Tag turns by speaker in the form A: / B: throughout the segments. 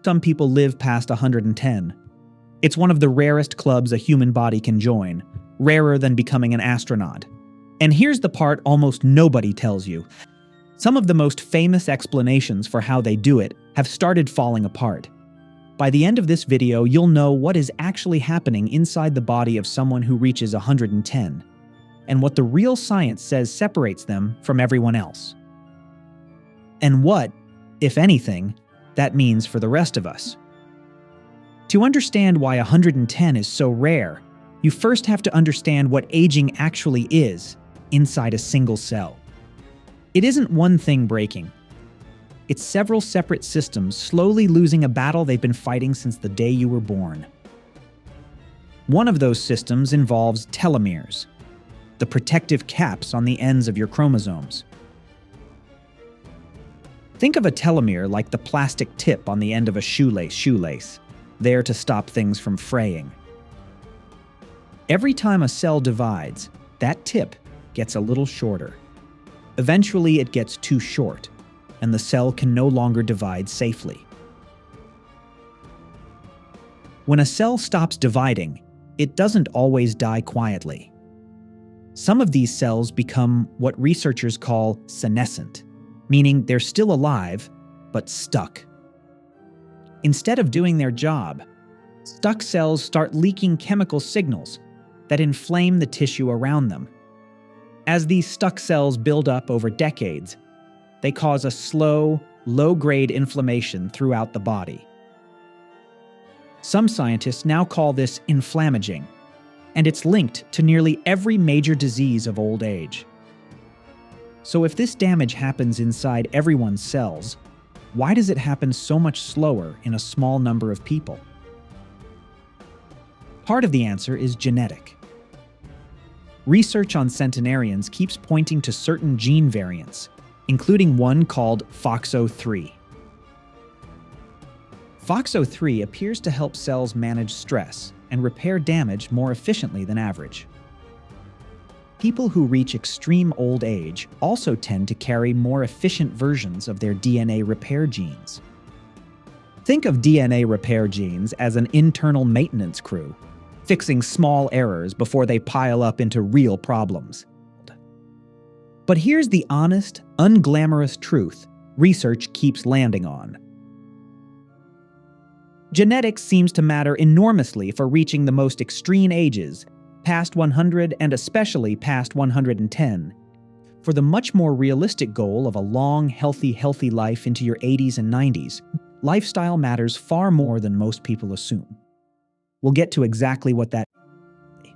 A: Some people live past 110. It's one of the rarest clubs a human body can join, rarer than becoming an astronaut. And here's the part almost nobody tells you. Some of the most famous explanations for how they do it have started falling apart. By the end of this video, you'll know what is actually happening inside the body of someone who reaches 110, and what the real science says separates them from everyone else. And what, if anything, that means for the rest of us. To understand why 110 is so rare, you first have to understand what aging actually is inside a single cell. It isn't one thing breaking. It's several separate systems slowly losing a battle they've been fighting since the day you were born. One of those systems involves telomeres, the protective caps on the ends of your chromosomes. Think of a telomere like the plastic tip on the end of a shoelace, there to stop things from fraying. Every time a cell divides, that tip gets a little shorter. Eventually, it gets too short, and the cell can no longer divide safely. When a cell stops dividing, it doesn't always die quietly. Some of these cells become what researchers call senescent, meaning they're still alive, but stuck. Instead of doing their job, stuck cells start leaking chemical signals that inflame the tissue around them. As these stuck cells build up over decades, they cause a slow, low-grade inflammation throughout the body. Some scientists now call this inflammaging, and it's linked to nearly every major disease of old age. So if this damage happens inside everyone's cells, why does it happen so much slower in a small number of people? Part of the answer is genetic. Research on centenarians keeps pointing to certain gene variants, including one called FOXO3. FOXO3 appears to help cells manage stress and repair damage more efficiently than average. People who reach extreme old age also tend to carry more efficient versions of their DNA repair genes. Think of DNA repair genes as an internal maintenance crew, fixing small errors before they pile up into real problems. But here's the honest, unglamorous truth research keeps landing on. Genetics seems to matter enormously for reaching the most extreme ages, past 100 and especially past 110. For the much more realistic goal of a long, healthy life into your 80s and 90s, lifestyle matters far more than most people assume. We'll get to exactly what that is.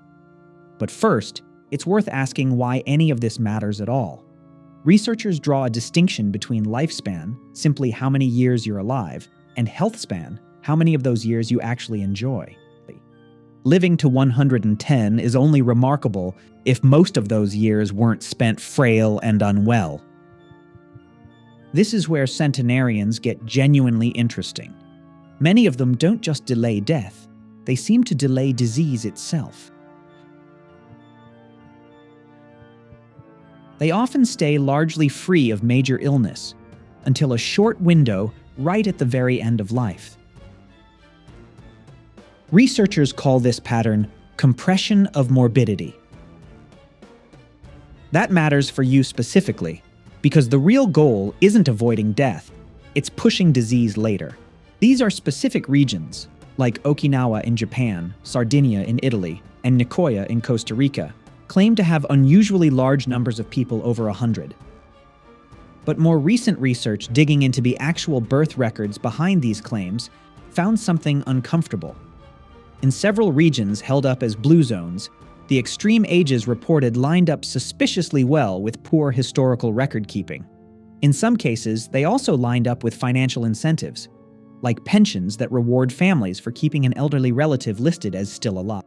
A: But first, it's worth asking why any of this matters at all. Researchers draw a distinction between lifespan, simply how many years you're alive, and healthspan, how many of those years you actually enjoy. Living to 110 is only remarkable if most of those years weren't spent frail and unwell. This is where centenarians get genuinely interesting. Many of them don't just delay death, they seem to delay disease itself. They often stay largely free of major illness until a short window right at the very end of life. Researchers call this pattern compression of morbidity. That matters for you specifically, because the real goal isn't avoiding death, it's pushing disease later. These are specific regions, like Okinawa in Japan, Sardinia in Italy, and Nicoya in Costa Rica, claim to have unusually large numbers of people over 100. But more recent research digging into the actual birth records behind these claims found something uncomfortable. In several regions held up as blue zones, the extreme ages reported lined up suspiciously well with poor historical record keeping. In some cases, they also lined up with financial incentives, like pensions that reward families for keeping an elderly relative listed as still alive.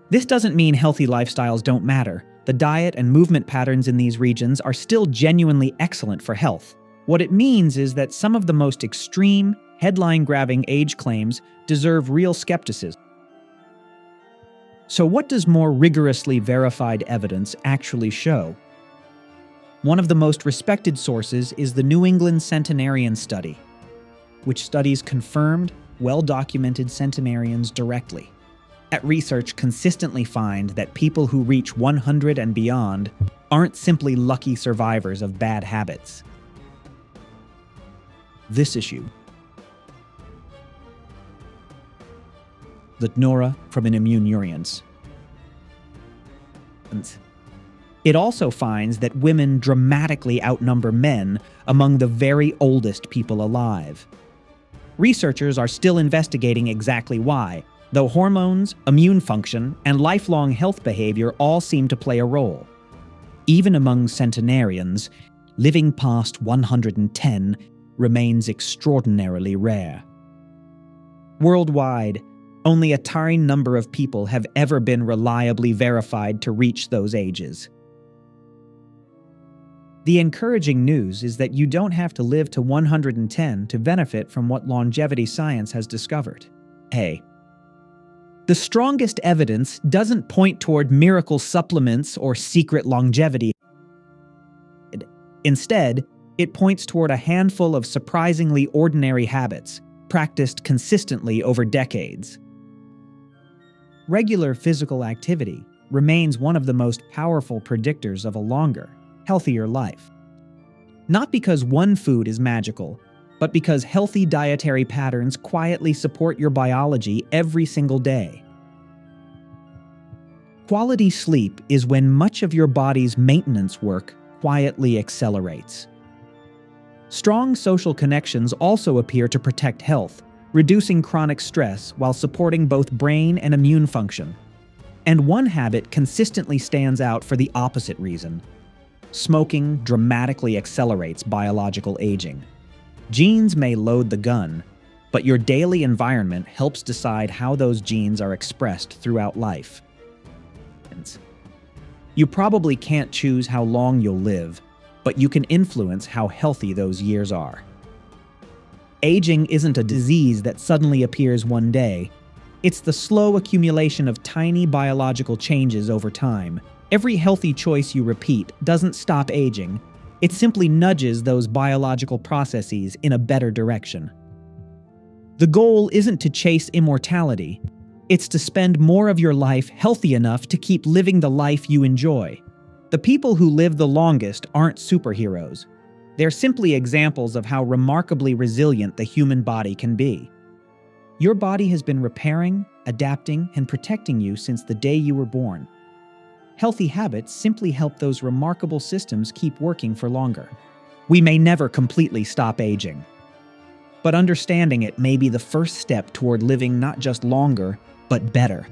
A: This doesn't mean healthy lifestyles don't matter. The diet and movement patterns in these regions are still genuinely excellent for health. What it means is that some of the most extreme, headline-grabbing age claims deserve real skepticism. So what does more rigorously verified evidence actually show? One of the most respected sources is the New England Centenarian study. which studies confirmed, well-documented centenarians directly. That research consistently find that people who reach 100 and beyond aren't simply lucky survivors of bad habits. This issue. The Nora from an immune nuance. It also finds that women dramatically outnumber men among the very oldest people alive. Researchers are still investigating exactly why, though hormones, immune function, and lifelong health behavior all seem to play a role. Even among centenarians, living past 110 remains extraordinarily rare. Worldwide, only a tiny number of people have ever been reliably verified to reach those ages. The encouraging news is that you don't have to live to 110 to benefit from what longevity science has discovered. Hey, the strongest evidence doesn't point toward miracle supplements or secret longevity. Instead, it points toward a handful of surprisingly ordinary habits, practiced consistently over decades. Regular physical activity remains one of the most powerful predictors of a longer, healthier life. Not because one food is magical, but because healthy dietary patterns quietly support your biology every single day. Quality sleep is when much of your body's maintenance work quietly accelerates. Strong social connections also appear to protect health, reducing chronic stress while supporting both brain and immune function. And one habit consistently stands out for the opposite reason. Smoking dramatically accelerates biological aging. Genes may load the gun, but your daily environment helps decide how those genes are expressed throughout life. You probably can't choose how long you'll live, but you can influence how healthy those years are. Aging isn't a disease that suddenly appears one day. It's the slow accumulation of tiny biological changes over time. Every healthy choice you repeat doesn't stop aging. It simply nudges those biological processes in a better direction. The goal isn't to chase immortality. It's to spend more of your life healthy enough to keep living the life you enjoy. The people who live the longest aren't superheroes. They're simply examples of how remarkably resilient the human body can be. Your body has been repairing, adapting, and protecting you since the day you were born. Healthy habits simply help those remarkable systems keep working for longer. We may never completely stop aging, but understanding it may be the first step toward living not just longer, but better.